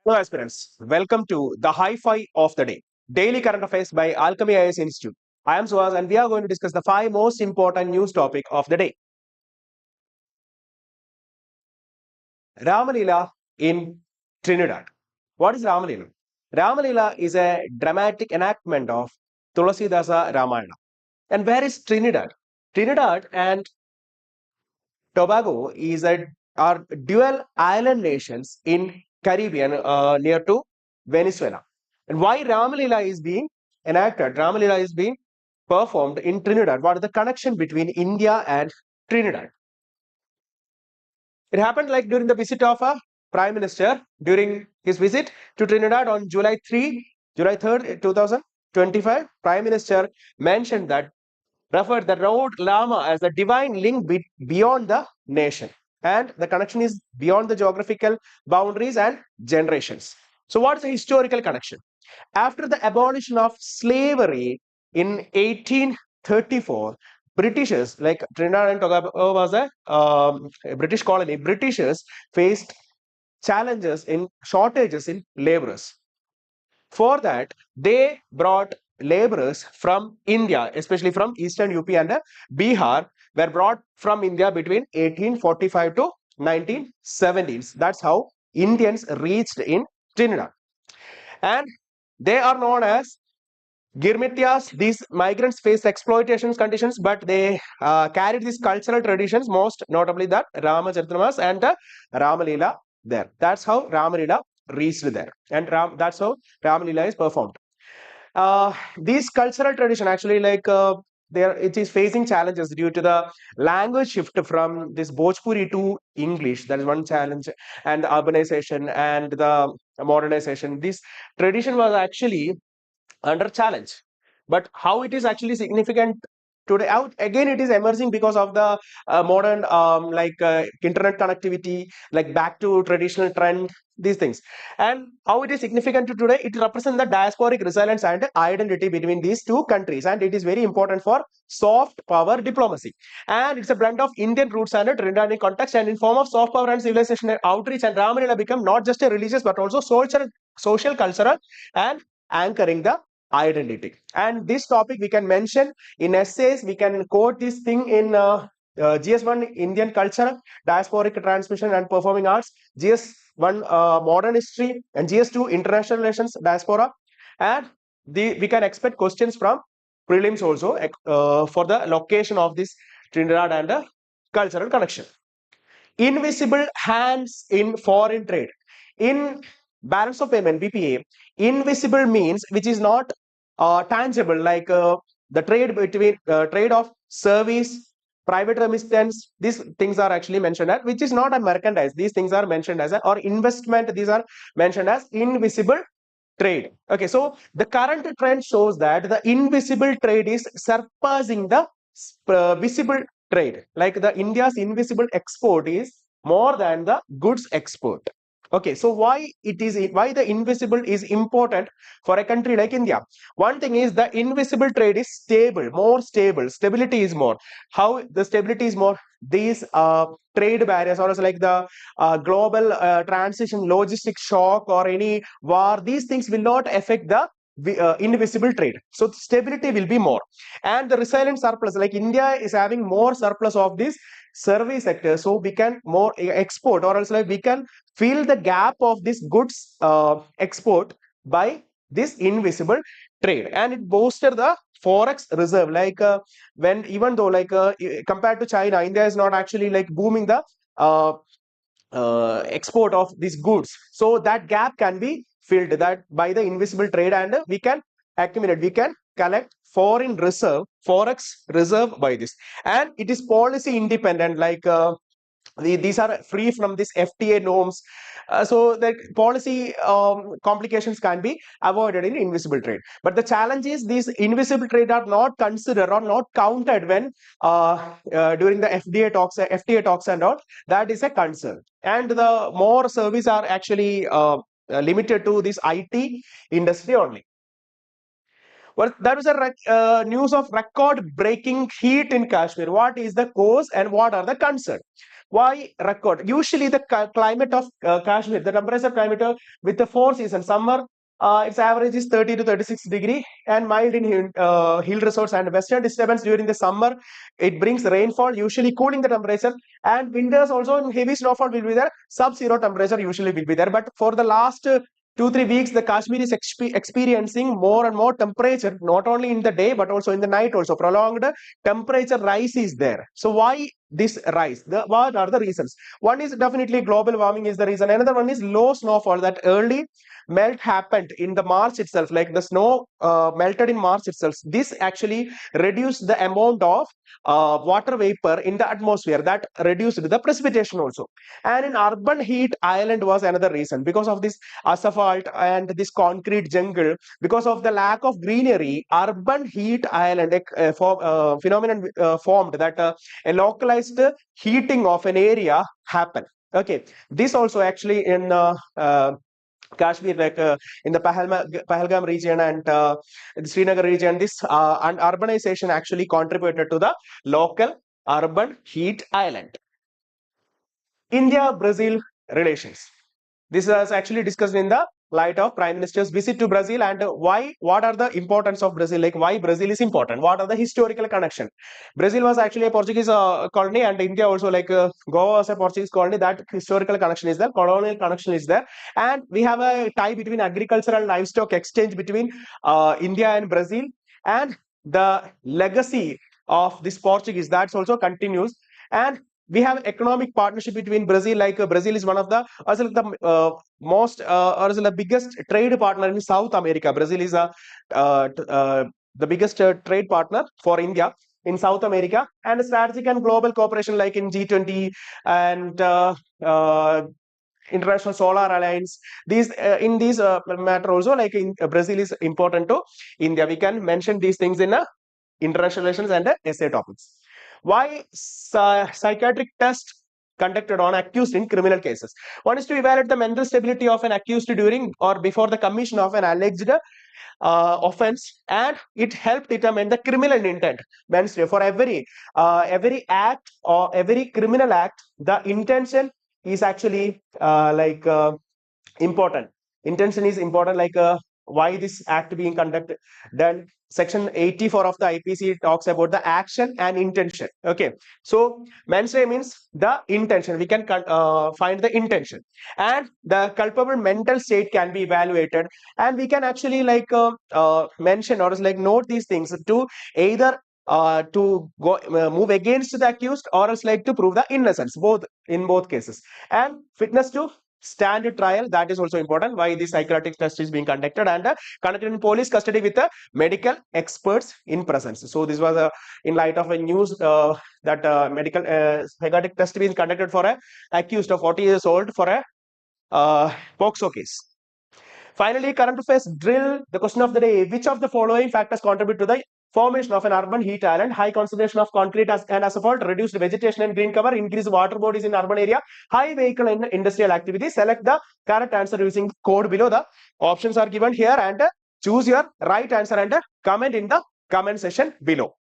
Hello aspirants, welcome to the Hi-Fi of the Day, Daily Current Affairs by Alchemy IAS Institute. I am Suhas and we are going to discuss the 5 most important news topic of the day. Ramalila in Trinidad. What is Ramalila? Ramalila is a dramatic enactment of Tulasidasa Ramayana. And where is Trinidad? Trinidad and Tobago are dual island nations in Caribbean near to Venezuela. And why Ramalila is being enacted? Ramalila is being performed in Trinidad. What is the connection between India and Trinidad? It happened like during the visit of a prime minister during his visit to Trinidad on July 3rd, 2025. Prime Minister mentioned that referred the road Lama as the divine link beyond the nation. And the connection is beyond the geographical boundaries and generations. So, what is the historical connection? After the abolition of slavery in 1834, Britishers, like Trinidad and Tobago was a British colony, Britishers faced shortages in laborers. For that, they brought laborers from India, especially from Eastern UP and Bihar, were brought from India between 1845 to 1970s. That's how Indians reached in Trinidad. And they are known as Girmitias. These migrants faced exploitation conditions, but they carried these cultural traditions, most notably that Ramacharitamas and Ramalila there. That's how Ramalila reached there. And that's how Ramalila is performed. These cultural tradition actually it is facing challenges due to the language shift from this Bhojpuri to English. That is one challenge, and the urbanization and the modernization. This tradition was actually under challenge, but how it is actually significant today out again, it is emerging because of the modern internet connectivity, like back to traditional trend, these things. And how it is significant to today, it represents the diasporic resilience and identity between these two countries, and it is very important for soft power diplomacy. And it's a blend of Indian roots and a Trinidadian context, and in form of soft power and civilization outreach, and Ramalila become not just a religious but also social, cultural, and anchoring the identity. And this topic we can mention in essays, we can quote this thing in GS1 Indian culture, diasporic transmission and performing arts, GS1 modern history, and GS2 international relations, diaspora. And we can expect questions from prelims also for the location of this Trinidad and the cultural connection. Invisible hands in foreign trade. In balance of payment, BPA, invisible means which is not tangible, like the trade of service, private remittance. These things are actually mentioned as, which is not a merchandise. These things are mentioned as or investment. These are mentioned as invisible trade. Okay, so the current trend shows that the invisible trade is surpassing the visible trade. Like the India's invisible export is more than the goods export. Okay, so why the invisible is important for a country like India? One thing is the invisible trade is more stable. Stability is more. How the stability is more? These trade barriers, or like the global transition, logistic shock, or any war, these things will not affect the invisible trade. So stability will be more, and the resilient surplus, like India is having more surplus of this service sector, so we can more export, or else like we can fill the gap of this goods export by this invisible trade. And it boosted the forex reserve, like when even though like compared to China, India is not actually like booming the export of these goods, so that gap can be filled that by the invisible trade, and we can collect forex reserve by this. And it is policy independent, like these are free from this FTA norms, so that policy complications can be avoided in invisible trade. But the challenge is these invisible trade are not considered or not counted when during the FTA talks and all. That is a concern, and the more service are actually limited to this IT industry only. Well, there is a news of record-breaking heat in Kashmir. What is the cause and what are the concerns? Why record? Usually the climate of Kashmir, the temperature climate with the 4 seasons, summer, its average is 30 to 36 degree and mild in hill resorts, and western disturbance during the summer. It brings rainfall, usually cooling the temperature, and winters also heavy snowfall will be there. Sub-zero temperature usually will be there. But for the last 2-3 weeks, the Kashmir is experiencing more and more temperature, not only in the day but also in the night. Also, prolonged temperature rise is there. So why this rise? What are the reasons? One is definitely global warming is the reason. Another one is low snowfall. That early melt happened in the March itself, like the snow melted in March itself. This actually reduced the amount of water vapor in the atmosphere, that reduced the precipitation also. And in urban heat island was another reason, because of this asphalt and this concrete jungle, because of the lack of greenery. Urban heat island phenomenon formed, that a localized heating of an area happened. Okay, this also actually in Kashmir, like in the Pahalgam region and the Srinagar region, this and urbanization actually contributed to the local urban heat island. India-Brazil relations. This was actually discussed in the light of Prime Minister's visit to Brazil, and why, what are the importance of Brazil, like why Brazil is important, what are the historical connection. Brazil was actually a Portuguese colony, and India also, like Goa was a Portuguese colony. That historical connection is there, colonial connection is there, and we have a tie between agricultural and livestock exchange between India and Brazil, and the legacy of this Portuguese that's also continues. And we have economic partnership between Brazil, like Brazil is one of the most or the biggest trade partner in South America. Brazil is the biggest trade partner for India in South America, and strategic and global cooperation like in G20 and International Solar Alliance. These in these matter also, like in Brazil is important to India. We can mention these things in international relations and essay topics. Why psychiatric test conducted on accused in criminal cases? One is to evaluate the mental stability of an accused during or before the commission of an alleged offense, and it helped determine the criminal intent. Means for every act or every criminal act, the intention is actually important. Intention is important, like why this act being conducted. Then section 84 of the IPC talks about the action and intention. Okay, so mens rea means the intention. We can find the intention, and the culpable mental state can be evaluated, and we can actually mention or like note these things to either to go move against the accused, or else like to prove the innocence, both in both cases. And fitness to stand trial, that is also important, why the psychiatric test is being conducted, and conducted in police custody with the medical experts in presence. So this was in light of a news that medical psychiatric test being conducted for a accused of 40 years old for a POXO case. Finally, current affairs drill. The question of the day: which of the following factors contribute to the formation of an urban heat island? High concentration of concrete and asphalt, reduced vegetation and green cover, increased water bodies in urban area, high vehicle and industrial activity. Select the correct answer using code below. The options are given here, and choose your right answer and comment in the comment section below.